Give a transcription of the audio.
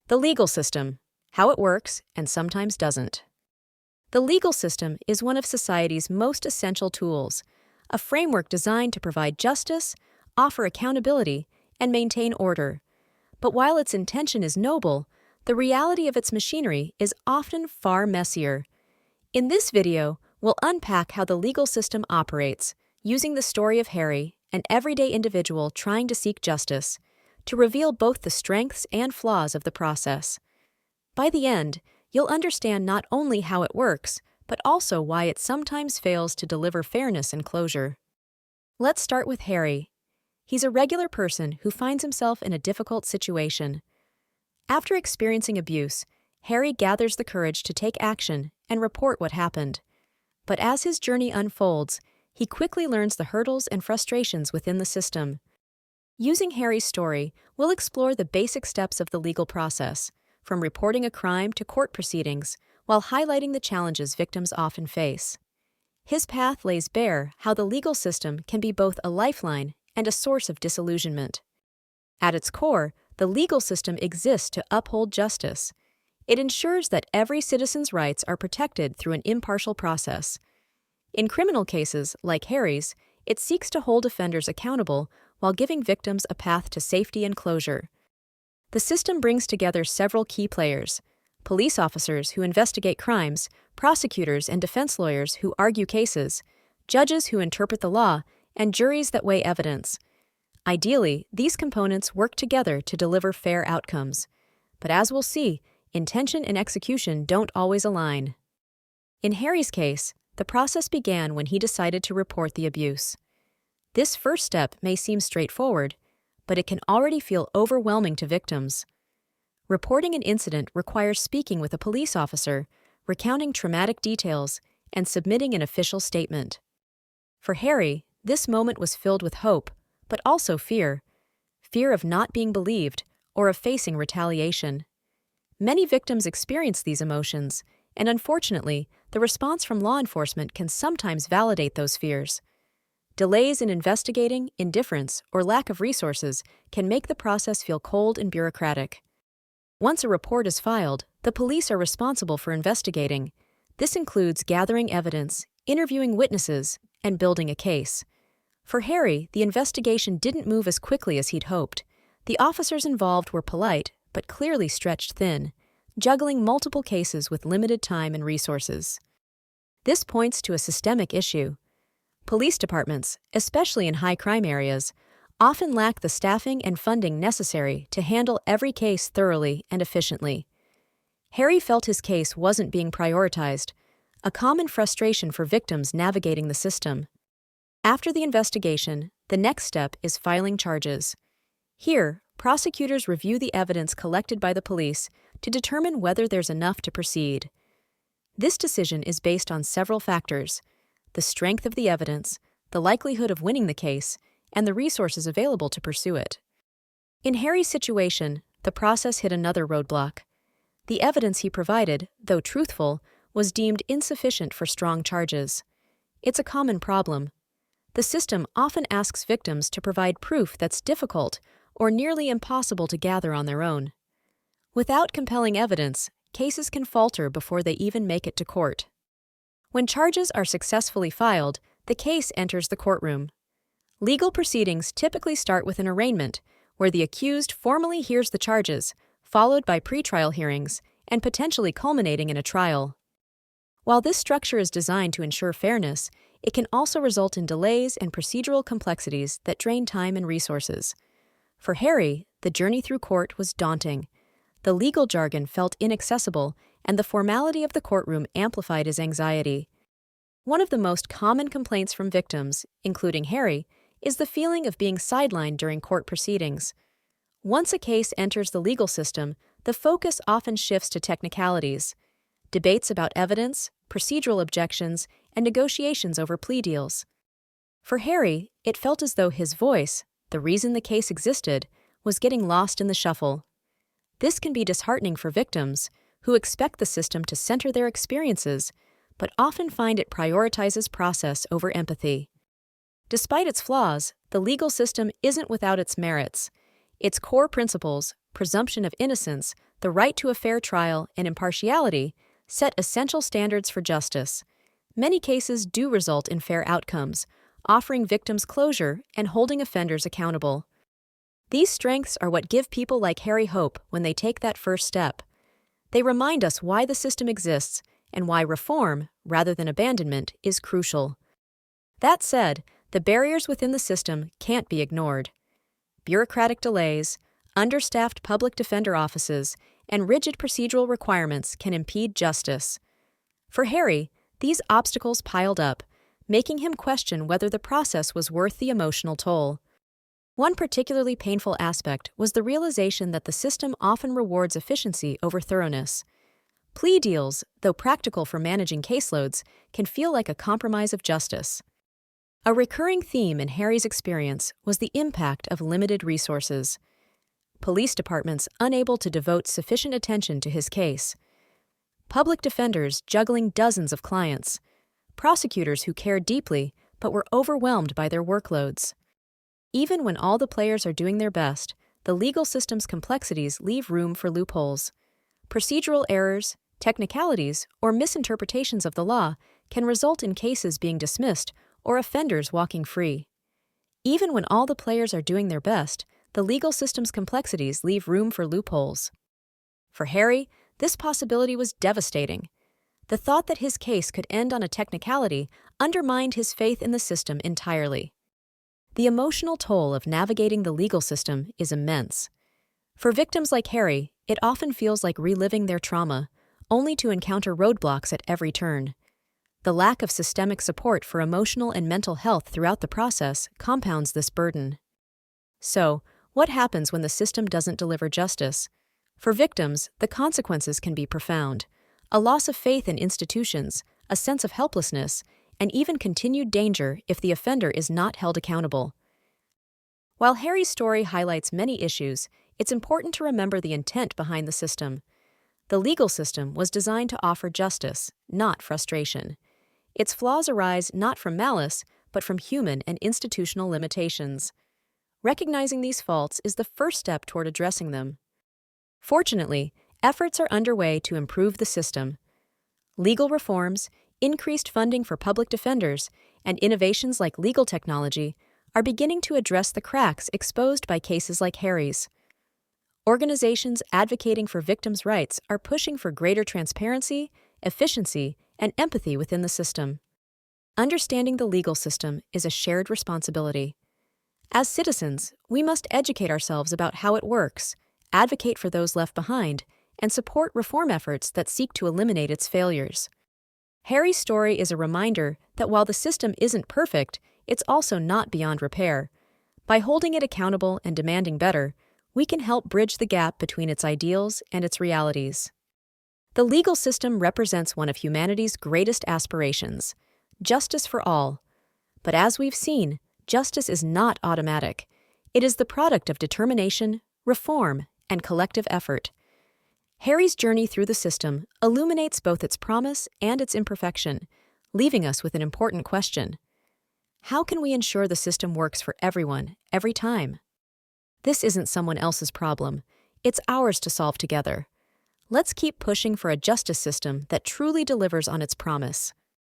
The legal system, how it works and sometimes doesn't. The legal system is one of society's most essential tools, a framework designed to provide justice, offer accountability, and maintain order. But while its intention is noble, the reality of its machinery is often far messier. In this video, we'll unpack how the legal system operates, using the story of Harry, an everyday individual trying to seek justice, to reveal both the strengths and flaws of the process. By the end, you'll understand not only how it works, but also why it sometimes fails to deliver fairness and closure. Let's start with Harry. He's a regular person who finds himself in a difficult situation. After experiencing abuse, Harry gathers the courage to take action and report what happened. But as his journey unfolds, he quickly learns the hurdles and frustrations within the system. Using Harry's story, we'll explore the basic steps of the legal process, from reporting a crime to court proceedings, while highlighting the challenges victims often face. His path lays bare how the legal system can be both a lifeline and a source of disillusionment. At its core, the legal system exists to uphold justice. It ensures that every citizen's rights are protected through an impartial process. In criminal cases, like Harry's, it seeks to hold offenders accountable while giving victims a path to safety and closure. The system brings together several key players: police officers who investigate crimes, prosecutors and defense lawyers who argue cases, judges who interpret the law, and juries that weigh evidence. Ideally, these components work together to deliver fair outcomes. But as we'll see, intention and execution don't always align. In Harry's case, the process began when he decided to report the abuse. This first step may seem straightforward, but it can already feel overwhelming to victims. Reporting an incident requires speaking with a police officer, recounting traumatic details, and submitting an official statement. For Harry, this moment was filled with hope, but also fear. Fear of not being believed or of facing retaliation. Many victims experience these emotions, and unfortunately, the response from law enforcement can sometimes validate those fears. Delays in investigating, indifference, or lack of resources can make the process feel cold and bureaucratic. Once a report is filed, the police are responsible for investigating. This includes gathering evidence, interviewing witnesses, and building a case. For Harry, the investigation didn't move as quickly as he'd hoped. The officers involved were polite, but clearly stretched thin, juggling multiple cases with limited time and resources. This points to a systemic issue. Police departments, especially in high-crime areas, often lack the staffing and funding necessary to handle every case thoroughly and efficiently. Harry felt his case wasn't being prioritized, a common frustration for victims navigating the system. After the investigation, the next step is filing charges. Here, prosecutors review the evidence collected by the police to determine whether there's enough to proceed. This decision is based on several factors: the strength of the evidence, the likelihood of winning the case, and the resources available to pursue it. In Harry's situation, the process hit another roadblock. The evidence he provided, though truthful, was deemed insufficient for strong charges. It's a common problem. The system often asks victims to provide proof that's difficult or nearly impossible to gather on their own. Without compelling evidence, cases can falter before they even make it to court. When charges are successfully filed, the case enters the courtroom. Legal proceedings typically start with an arraignment, where the accused formally hears the charges, followed by pretrial hearings, and potentially culminating in a trial. While this structure is designed to ensure fairness, it can also result in delays and procedural complexities that drain time and resources. For Harry, the journey through court was daunting. The legal jargon felt inaccessible, and the formality of the courtroom amplified his anxiety. One of the most common complaints from victims, including Harry, is the feeling of being sidelined during court proceedings. Once a case enters the legal system, the focus often shifts to technicalities. Debates about evidence, procedural objections, and negotiations over plea deals. For Harry, it felt as though his voice, the reason the case existed, was getting lost in the shuffle. This can be disheartening for victims, who expect the system to center their experiences, but often find it prioritizes process over empathy. Despite its flaws, the legal system isn't without its merits. Its core principles, presumption of innocence, the right to a fair trial, and impartiality set essential standards for justice. Many cases do result in fair outcomes, offering victims closure and holding offenders accountable. These strengths are what give people like Harry hope when they take that first step. They remind us why the system exists and why reform, rather than abandonment, is crucial. That said, the barriers within the system can't be ignored. Bureaucratic delays, understaffed public defender offices, and rigid procedural requirements can impede justice. For Harry, these obstacles piled up, making him question whether the process was worth the emotional toll. One particularly painful aspect was the realization that the system often rewards efficiency over thoroughness. Plea deals, though practical for managing caseloads, can feel like a compromise of justice. A recurring theme in Harry's experience was the impact of limited resources. Police departments unable to devote sufficient attention to his case. Public defenders juggling dozens of clients. Prosecutors who cared deeply but were overwhelmed by their workloads. Even when all the players are doing their best, the legal system's complexities leave room for loopholes. Procedural errors, technicalities, or misinterpretations of the law can result in cases being dismissed or offenders walking free. Even when all the players are doing their best, the legal system's complexities leave room for loopholes. For Harry, this possibility was devastating. The thought that his case could end on a technicality undermined his faith in the system entirely. The emotional toll of navigating the legal system is immense. For victims like Harry, it often feels like reliving their trauma, only to encounter roadblocks at every turn. The lack of systemic support for emotional and mental health throughout the process compounds this burden. So, what happens when the system doesn't deliver justice? For victims, the consequences can be profound. A loss of faith in institutions, a sense of helplessness, and even continued danger if the offender is not held accountable. While Harry's story highlights many issues, it's important to remember the intent behind the system. The legal system was designed to offer justice, not frustration. Its flaws arise not from malice, but from human and institutional limitations. Recognizing these faults is the first step toward addressing them. Fortunately, efforts are underway to improve the system. Legal reforms, increased funding for public defenders, and innovations like legal technology are beginning to address the cracks exposed by cases like Harry's. Organizations advocating for victims' rights are pushing for greater transparency, efficiency, and empathy within the system. Understanding the legal system is a shared responsibility. As citizens, we must educate ourselves about how it works, advocate for those left behind, and support reform efforts that seek to eliminate its failures. Harry's story is a reminder that while the system isn't perfect, it's also not beyond repair. By holding it accountable and demanding better, we can help bridge the gap between its ideals and its realities. The legal system represents one of humanity's greatest aspirations, justice for all. But as we've seen, justice is not automatic. It is the product of determination, reform, and collective effort. Harry's journey through the system illuminates both its promise and its imperfection, leaving us with an important question. How can we ensure the system works for everyone, every time? This isn't someone else's problem. It's ours to solve together. Let's keep pushing for a justice system that truly delivers on its promise.